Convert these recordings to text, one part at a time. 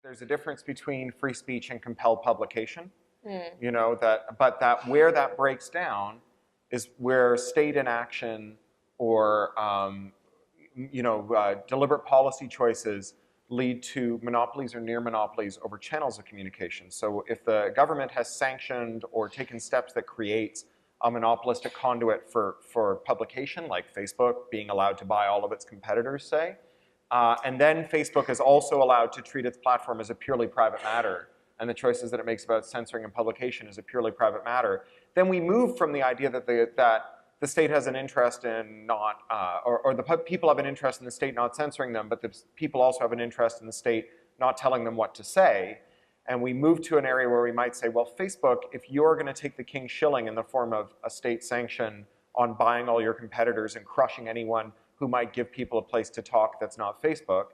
there's a difference between free speech and compelled publication. Mm. You know, but where that breaks down is where state inaction or deliberate policy choices lead to monopolies or near monopolies over channels of communication. So if the government has sanctioned or taken steps that creates a monopolistic conduit for publication, like Facebook being allowed to buy all of its competitors, say, and then Facebook is also allowed to treat its platform as a purely private matter, and the choices that it makes about censoring and publication is a purely private matter, then we move from the idea that the state has an interest in not, or the people have an interest in the state not censoring them, but the people also have an interest in the state not telling them what to say. And we move to an area where we might say, well, Facebook, if you're going to take the king's shilling in the form of a state sanction on buying all your competitors and crushing anyone who might give people a place to talk that's not Facebook,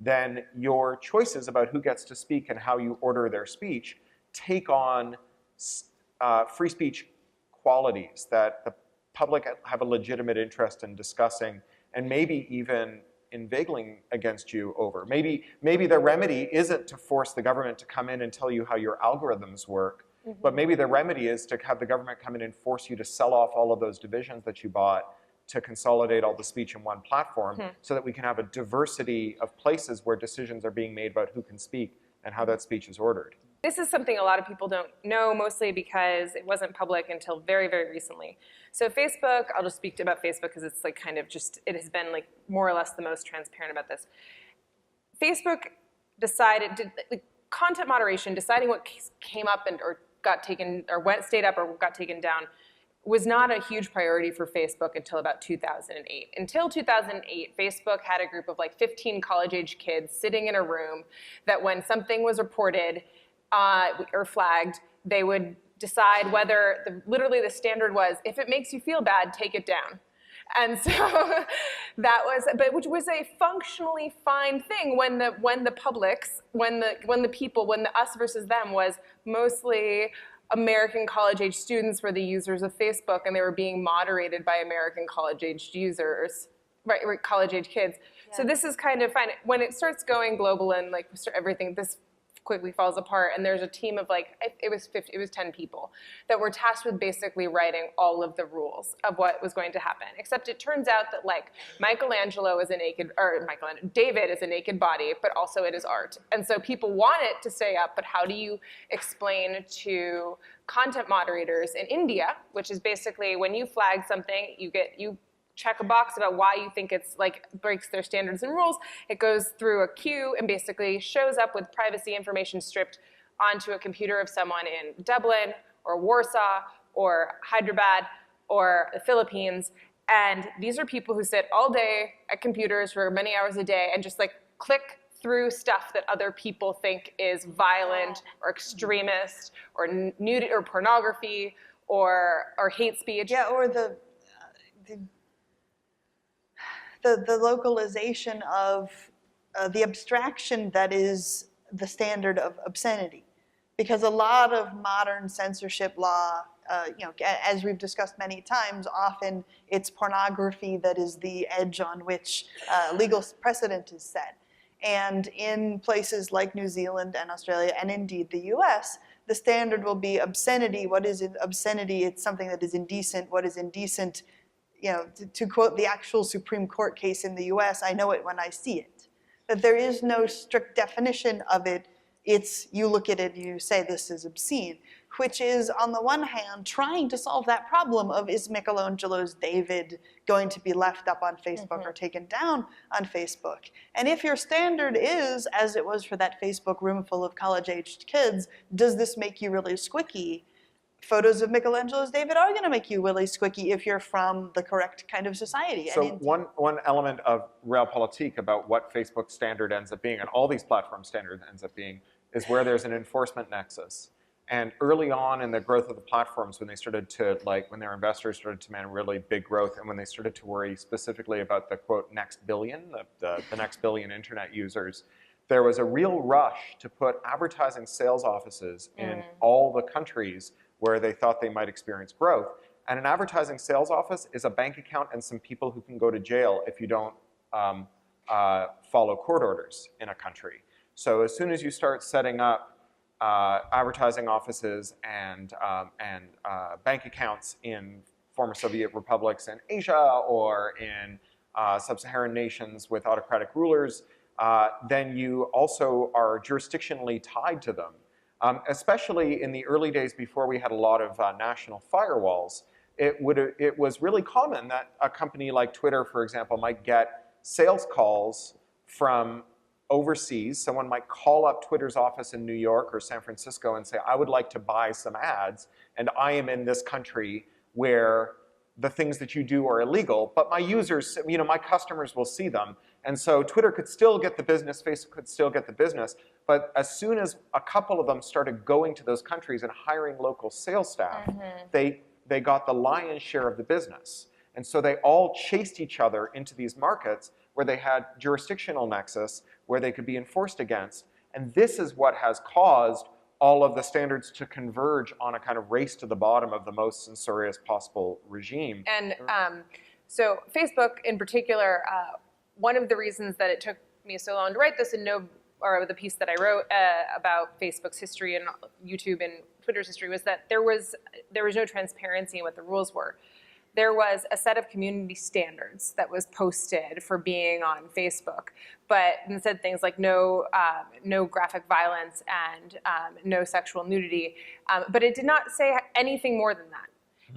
then your choices about who gets to speak and how you order their speech take on free speech qualities that the public have a legitimate interest in discussing and maybe even inveigling against you over. Maybe the remedy isn't to force the government to come in and tell you how your algorithms work, but maybe the remedy is to have the government come in and force you to sell off all of those divisions that you bought to consolidate all the speech in one platform so that we can have a diversity of places where decisions are being made about who can speak and how that speech is ordered. This is something a lot of people don't know, mostly because it wasn't public until very, very recently. So Facebook, I'll just speak about Facebook because it's like kind of just, it has been like more or less the most transparent about this. Facebook decided, content moderation, deciding what came up and or got taken, or stayed up or got taken down, was not a huge priority for Facebook until about 2008. Until 2008, Facebook had a group of like 15 college-age kids sitting in a room that when something was reported or flagged, they would decide whether, literally the standard was, if it makes you feel bad, take it down. And so that was, but which was a functionally fine thing when the publics, when the people, when the us versus them was mostly American college-age students were the users of Facebook, and they were being moderated by American college-aged users, right, college-age kids. Yeah. So this is kind of fine. When it starts going global and like everything, this quickly falls apart, and there's a team of like, it was 10 people that were tasked with basically writing all of the rules of what was going to happen. Except it turns out that like David is a naked body, but also it is art. And so people want it to stay up, but how do you explain to content moderators in India, which is basically when you flag something, you check a box about why you think it's like breaks their standards and rules. It goes through a queue and basically shows up with privacy information stripped onto a computer of someone in Dublin or Warsaw or Hyderabad or the Philippines. And these are people who sit all day at computers for many hours a day and just like click through stuff that other people think is violent or extremist or nudity or pornography or hate speech. Yeah, or the localization of the abstraction that is the standard of obscenity. Because a lot of modern censorship law, as we've discussed many times, often it's pornography that is the edge on which legal precedent is set. And in places like New Zealand and Australia, and indeed the US, the standard will be obscenity. What is obscenity? It's something that is indecent. What is indecent? To quote the actual Supreme Court case in the US, I know it when I see it. That there is no strict definition of it. It's, you look at it and you say this is obscene, which is, on the one hand, trying to solve that problem of is Michelangelo's David going to be left up on Facebook or taken down on Facebook? And if your standard is, as it was for that Facebook room full of college-aged kids, does this make you really squicky? Photos of Michelangelo's David are going to make you really squicky if you're from the correct kind of society. So one element of realpolitik about what Facebook's standard ends up being, and all these platform standards ends up being, is where there's an enforcement nexus. And early on in the growth of the platforms, when they started to, when their investors started to demand really big growth, and when they started to worry specifically about the, quote, next billion, the next billion internet users, there was a real rush to put advertising sales offices in all the countries where they thought they might experience growth. And an advertising sales office is a bank account and some people who can go to jail if you don't follow court orders in a country. So as soon as you start setting up advertising offices and bank accounts in former Soviet republics in Asia or in sub-Saharan nations with autocratic rulers, then you also are jurisdictionally tied to them. Especially in the early days before we had a lot of national firewalls, it was really common that a company like Twitter, for example, might get sales calls from overseas. Someone might call up Twitter's office in New York or San Francisco and say, I would like to buy some ads, and I am in this country where the things that you do are illegal, but my users, my customers will see them. And so Twitter could still get the business, Facebook could still get the business, but as soon as a couple of them started going to those countries and hiring local sales staff, they got the lion's share of the business. And so they all chased each other into these markets where they had jurisdictional nexus, where they could be enforced against. And this is what has caused all of the standards to converge on a kind of race to the bottom of the most censorious possible regime. And so Facebook in particular, one of the reasons that it took me so long to write this or the piece that I wrote about Facebook's history and YouTube and Twitter's history was that there was no transparency in what the rules were. There was a set of community standards that was posted for being on Facebook, but it said things like no graphic violence and no sexual nudity, but it did not say anything more than that.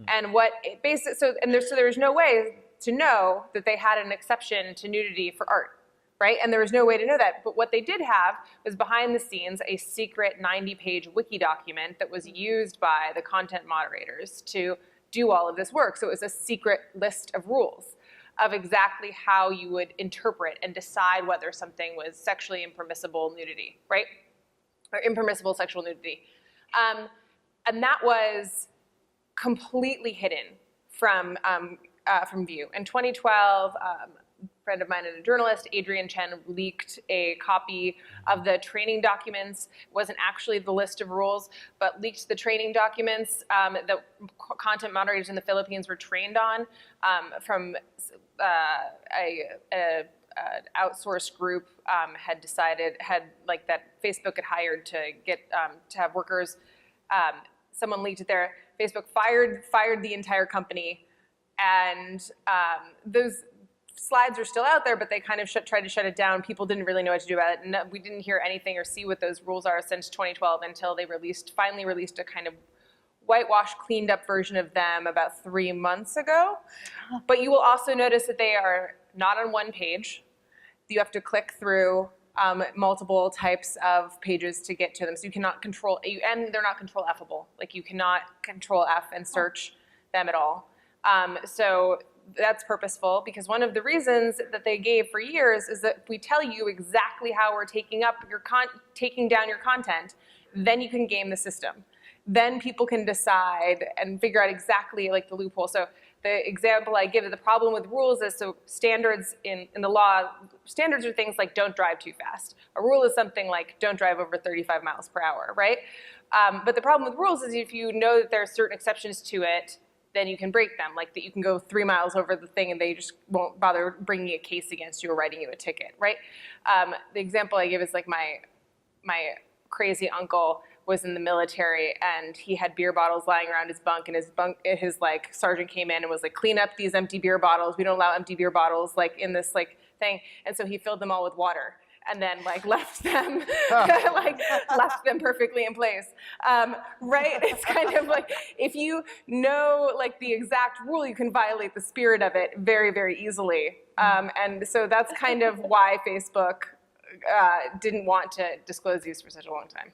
And what it basically, so there was no way to know that they had an exception to nudity for art, right? And there was no way to know that. But what they did have was behind the scenes a secret 90-page wiki document that was used by the content moderators to do all of this work. So it was a secret list of rules of exactly how you would interpret and decide whether something was sexually impermissible nudity, right? Or impermissible sexual nudity. And that was completely hidden from view. In 2012, a friend of mine and a journalist, Adrian Chen, leaked a copy of the training documents. It wasn't actually the list of rules, but leaked the training documents that content moderators in the Philippines were trained on from an outsourced group had that Facebook had hired to get to have workers. Someone leaked it there. Facebook fired the entire company, and those slides are still out there, but they kind of tried to shut it down. People didn't really know what to do about it. No, we didn't hear anything or see what those rules are since 2012 until they finally released a kind of whitewashed, cleaned up version of them about 3 months ago. But you will also notice that they are not on one page. You have to click through multiple types of pages to get to them. So you cannot control, and they're not control F-able. Like you cannot control F and search them at all. So that's purposeful, because one of the reasons that they gave for years is that if we tell you exactly how we're taking down your content, then you can game the system. Then people can decide and figure out exactly like the loophole. So the example I give, the problem with rules is, so standards in the law, standards are things like don't drive too fast. A rule is something like don't drive over 35 miles per hour, right? But the problem with rules is if you know that there are certain exceptions to it, then you can break them, like that you can go 3 miles over the thing and they just won't bother bringing a case against you or writing you a ticket, right? The example I give is like my crazy uncle was in the military and he had beer bottles lying around his bunk, and his like sergeant came in and was like, clean up these empty beer bottles. We don't allow empty beer bottles like in this like thing. And so he filled them all with water and then like left them left them perfectly in place, right? It's kind of like if you know like the exact rule, you can violate the spirit of it very, very easily. And so that's kind of why Facebook didn't want to disclose these for such a long time.